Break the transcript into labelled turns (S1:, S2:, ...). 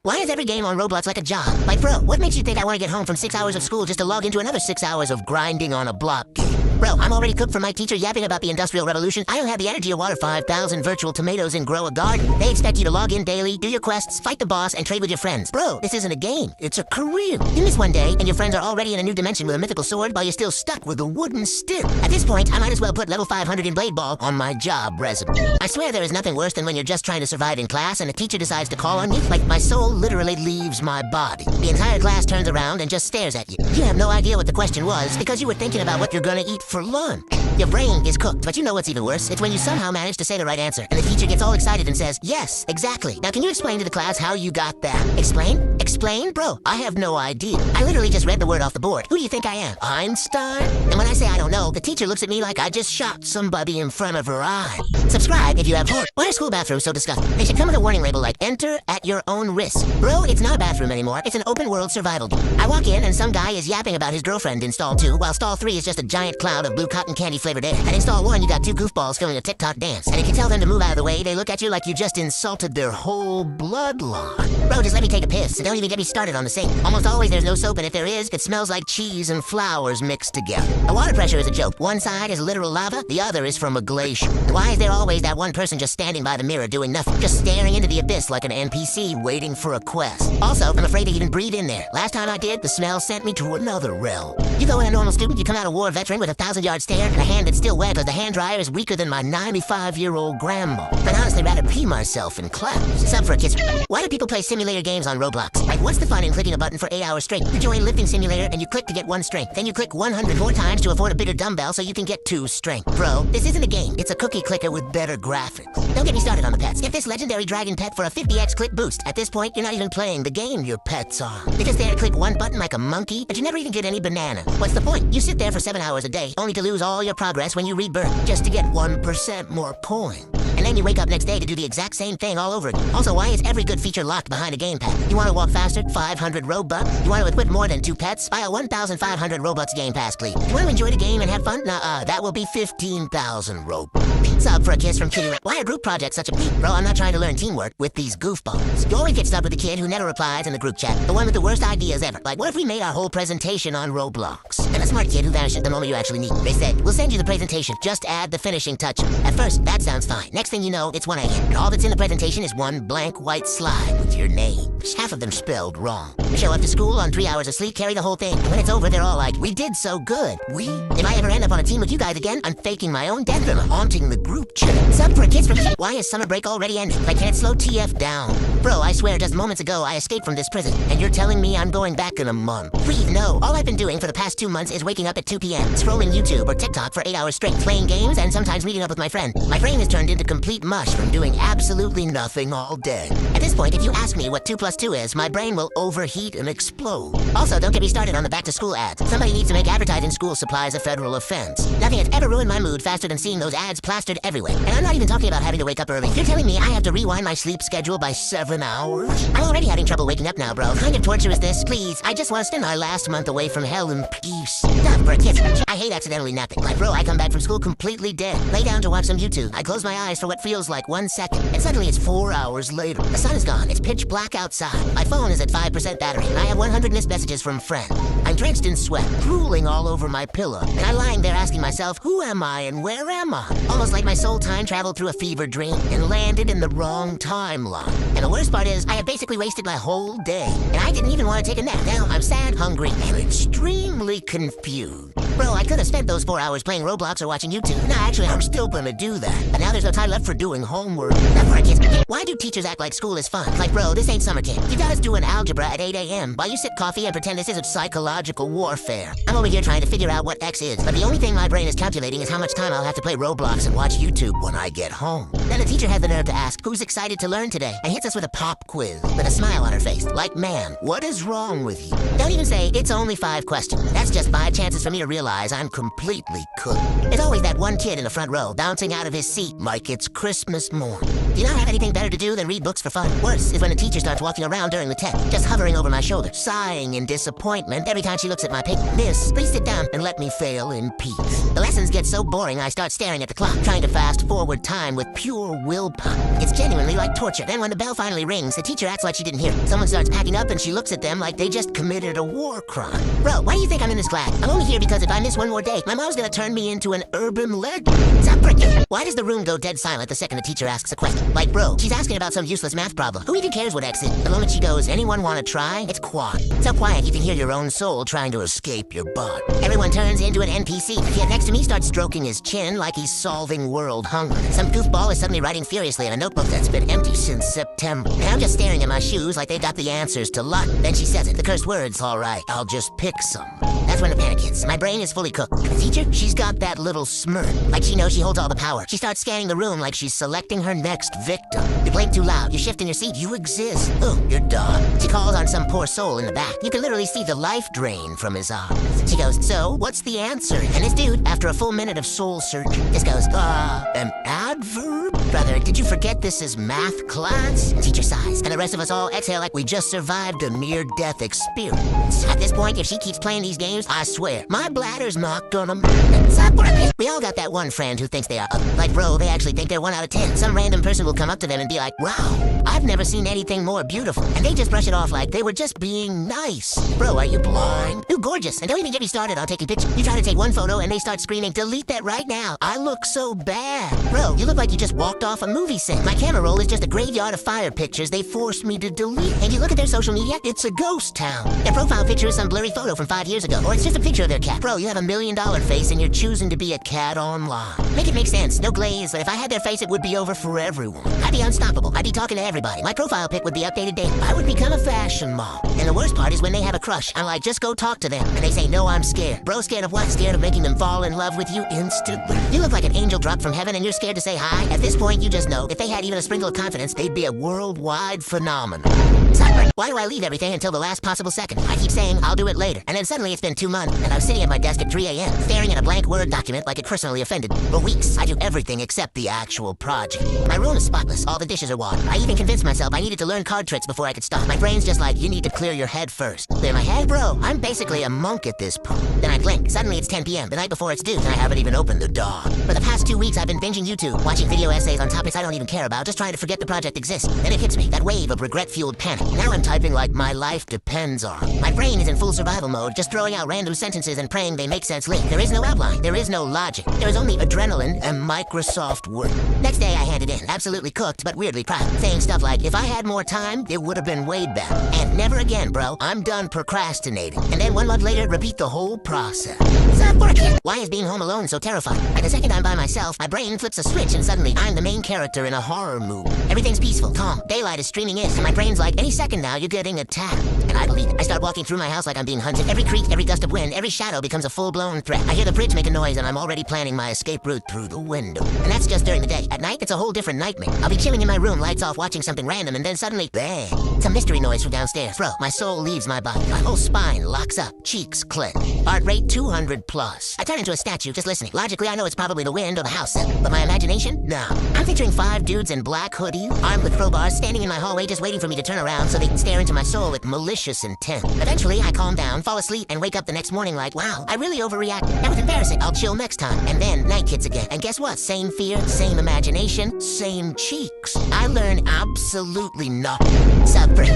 S1: Why is every game on Roblox like a job? Like, bro, what makes you think I want to get home from 6 hours of school just to log into another 6 hours of grinding on a block game? Bro, I'm already cooked for my teacher yapping about the Industrial Revolution. I don't have the energy to water 5,000 virtual tomatoes and grow a garden. They expect you to log in daily, do your quests, fight the boss, and trade with your friends. Bro, this isn't a game. It's a career. You miss one day, and your friends are already in a new dimension with a mythical sword while you're still stuck with a wooden stick. At this point, I might as well put level 500 in Blade Ball on my job resume. I swear there is nothing worse than when you're just trying to survive in class and a teacher decides to call on you. Like, my soul literally leaves my body. The entire class turns around and just stares at you. You have no idea what the question was because you were thinking about what you're gonna eat for lunch. Your brain is cooked, but you know what's even worse? It's when you somehow manage to say the right answer, and the teacher gets all excited and says, yes, exactly. Now, can you explain to the class how you got that? Explain? Explain? Bro, I have no idea. I literally just read the word off the board. Who do you think I am? Einstein? And when I say I don't know, the teacher looks at me like I just shot somebody in front of her eye. Subscribe if you have horror. Why are school bathrooms so disgusting? They should come with a warning label like, enter at your own risk. Bro, it's not a bathroom anymore. It's an open world survival game. I walk in and some guy is yapping about his girlfriend in stall 2, while stall 3 is just a giant cloud of blue cotton candy flavored air. And in stall 1, you got 2 goofballs filming a TikTok dance. And if you tell them to move out of the way, they look at you like you just insulted their whole bloodline. Bro, just let me take a piss, and don't even get me started on the sink. Almost always there's no soap, and if there is, it smells like cheese and flowers mixed together. The water pressure is a joke. One side is literal lava, the other is from a glacier. And why is there always that one person just standing by the mirror doing nothing, just staring into the abyss like an NPC waiting for a quest? Also, I'm afraid to even breathe in there. Last time I did, the smell sent me to another realm. You go in a normal student, you come out a war veteran with a 1,000-yard stare and a hand that's still wet because the hand dryer is weaker than my 95-year-old grandma. I'd honestly rather pee myself in class. Sub for a kiss. Why do people play simulator games on Roblox? Like, what's the fun in clicking a button for 8 hours straight? You join lifting simulator and you click to get 1 strength. Then you click 100 more times to afford a bigger dumbbell so you can get 2 strength. Bro, this isn't a game. It's a cookie clicker with better graphics. Don't get me started on the pets. Get this legendary dragon pet for a 50x click boost. At this point, you're not even playing the game your pet's on. They just there to click 1 button like a monkey, but you never even get any banana. What's the point? You sit there for 7 hours a day, only to lose all your progress when you rebirth, just to get 1% more coin. And then you wake up next day to do the exact same thing all over again. Also, why is every good feature locked behind a gamepad? You want to walk faster? 500 Robux. You want to equip more than 2 pets? Buy a 1,500 Robux Game Pass, please. You want to enjoy the game and have fun? Nuh-uh, that will be 15,000 Robux. Sub for a kiss from Kitty Rat. Why are group projects such a beat? Bro, I'm not trying to learn teamwork with these goofballs. You always get stuck with the kid who never replies in the group chat. The one with the worst ideas ever. Like, what if we made our whole presentation on Roblox? And a smart kid who vanishes the moment you actually need. They said, we'll send you the presentation. Just add the finishing touch. At first, that sounds fine. Next thing you know, it's 1 a.m. And all that's in the presentation is 1 blank white slide with your name. Half of them spelled wrong. You show up to school on 3 hours of sleep, carry the whole thing. And when it's over, they're all like, we did so good. If I ever end up on a team with you guys again, I'm faking my own death and haunting the group chat. Sub for a kiss from Why is summer break already ended? Like, can it slow TF down? Bro, I swear, just moments ago, I escaped from this prison. And you're telling me I'm going back in a month. Please, no. All I've been doing for the past 2 months is waking up at 2 p.m., scrolling YouTube or TikTok for 8 hours straight, playing games, and sometimes meeting up with my friend. My brain has turned into complete mush from doing absolutely nothing all day. At this point, if you ask me what 2 + 2 is, my brain will overheat and explode. Also, don't get me started on the back-to-school ads. Somebody needs to make advertising school supplies a federal offense. Nothing has ever ruined my mood faster than seeing those ads plastered everywhere. And I'm not even talking about having to wake up early. You're telling me I have to rewind my sleep schedule by 7 hours? I'm already having trouble waking up now, bro. What kind of torture is this? Please, I just want to spend my last month away from hell in peace. Stop for a kiss. I hate accidentally napping. Like, bro, I come back from school completely dead. Lay down to watch some YouTube. I close my eyes for what feels like 1 second. And suddenly it's 4 hours later. The sun is gone. It's pitch black outside. My phone is at 5% battery. And I have 100 missed messages from friends. I'm drenched in sweat, drooling all over my pillow. And I'm lying there asking myself, who am I and where am I? Almost like my soul time traveled through a fever dream and landed in the wrong timeline. And the worst part is, I have basically wasted my whole day. And I didn't even want to take a nap. Now I'm sad, hungry, and extremely confused. Bro, I could have spent those 4 hours playing Roblox or watching YouTube. No, actually, I'm still gonna do that. But now there's no time left for doing homework. Why do teachers act like school is fun? Like, bro, this ain't summer camp. You got us doing algebra at 8 a.m. while you sip coffee and pretend this isn't psychological warfare. I'm over here trying to figure out what X is, but the only thing my brain is calculating is how much time I'll have to play Roblox and watch YouTube when I get home. Then the teacher has the nerve to ask, who's excited to learn today? And hits us with a pop quiz with a smile on her face. Like, man, what is wrong with you? Don't even say, it's only 5 questions. That's just 5 chances for me to realize realize I'm completely cooked. There's always that one kid in the front row bouncing out of his seat like it's Christmas morning. Do you not have anything better to do than read books for fun? Worse is when the teacher starts walking around during the test, just hovering over my shoulder, sighing in disappointment every time she looks at my paper. Miss, please sit down and let me fail in peace. The lessons get so boring I start staring at the clock, trying to fast forward time with pure willpower. It's genuinely like torture. Then when the bell finally rings, the teacher acts like she didn't hear it. Someone starts packing up and she looks at them like they just committed a war crime. Bro, why do you think I'm in this class? I'm only here because if I miss one more day, my mom's gonna turn me into an urban legend. Stop freaking. Why does the room go dead silent the second the teacher asks a question? Like, bro, she's asking about some useless math problem. Who even cares what X is? The moment she goes, anyone wanna try? It's quad. So quiet you can hear your own soul trying to escape your body. Everyone turns into an NPC. The kid next to me starts stroking his chin like he's solving world hunger. Some goofball is suddenly writing furiously in a notebook that's been empty since September. And I'm just staring at my shoes like they got the answers to luck. Then she says it. The cursed words, all right, I'll just pick some. That's when the panic hits. My brain is fully cooked. The teacher, she's got that little smirk, like she knows she holds all the power. She starts scanning the room like she's selecting her next victim. You blink too loud, you shift in your seat, you exist. Oh, you're done. She calls on some poor soul in the back. You can literally see the life drain from his eyes. She goes, so, what's the answer? And this dude, after a full minute of soul searching, just goes, an adverb? Brother, did you forget this is math class? Teacher sighs, and the rest of us all exhale like we just survived a near-death experience. At this point, if she keeps playing these games, I swear, my bladder's not gonna stop working. We all got that one friend who thinks they are like, bro, they actually think they're 1 out of 10. Some random person will come up to them and be like, wow, I've never seen anything more beautiful. And they just brush it off like they were just being nice. Bro, are you blind? You're gorgeous, and don't even get me started on taking pictures. You try to take one photo and they start screaming, delete that right now. I look so bad. Bro, you look like you just walked off a movie set. My camera roll is just a graveyard of fire pictures they forced me to delete. And you look at their social media, it's a ghost town. Their profile picture is some blurry photo from 5 years ago, or it's just a picture of their cat. Bro, you have $1 million face and you're choosing to be a cat online. Make it make sense, no glaze, but if I had their face, it would be over for everyone. I'd be unstoppable, I'd be talking to everybody. My profile pic would be updated daily. I would become a fashion model. And the worst part is when they have a crush, I'm like, just go talk to them. And they say, no, I'm scared. Bro, scared of what? Scared of making them fall in love with you instantly. You look like an angel dropped from heaven and you're scared to say hi. At this point, you just know, if they had even a sprinkle of confidence, they'd be a worldwide phenomenon. Sorry, why do I leave everything until the last possible second? I keep saying, I'll do it later. And then suddenly it's been 2 months, and I'm sitting at my desk at 3 a.m., staring at a blank Word document like it personally offended. For weeks, I do everything except the actual project. My room is spotless, all the dishes are washed. I even convinced myself I needed to learn card tricks before I could stop. My brain's just like, you need to clear your head first. Clear my head? Bro, I'm basically a monk at this point. Then I blink. Suddenly it's 10 p.m., the night before it's due, and I haven't even opened the door. For the past 2 weeks, I've been binging YouTube, watching video essays on topics I don't even care about, just trying to forget the project exists. Then it hits me, that wave of regret-fueled panic. Now I'm typing like my life depends on it. My brain is in full survival mode, just throwing out random sentences and praying they make sense later. There is no outline, there is no logic. There is only adrenaline and Microsoft Word. Next day I hand it in, absolutely cooked, but weirdly proud, saying stuff like, if I had more time, it would have been way better. And never again, bro, I'm done procrastinating. And then 1 month later, repeat the whole process. Stop working. Why is being home alone so terrifying? Like the second I'm by myself, my brain flips a switch and suddenly I'm the main character in a horror movie. Everything's peaceful, calm, daylight is streaming in, and my brain's like, any second now you're getting attacked. And I believe it. I start walking through my house like I'm being hunted. Every creak, every gust of wind, every shadow becomes a full-blown threat. I hear the bridge make a noise and I'm already planning my escape route through the window. And that's just during the day. At night, it's a whole different nightmare. I'll be chilling in my room, lights off, watching something random, and then suddenly, bang! Some mystery noise from downstairs. Bro, my soul leaves my body. My whole spine locks up, cheeks clench. Heart rate 200 plus. I turn into a statue just listening. Logically, I know it's probably the wind or the house set, but my imagination? No. I'm picturing 5 dudes in black hoodies, armed with crowbars, standing in my hallway just waiting for me to turn around so they can stare into my soul with malicious intent. Eventually, I calm down, fall asleep, and wake up the next morning like, wow, I really overreacted. That was embarrassing. I'll chill next time. And then night hits again. And guess what? Same fear, same imagination, same cheeks. I learn absolutely nothing. Suffering.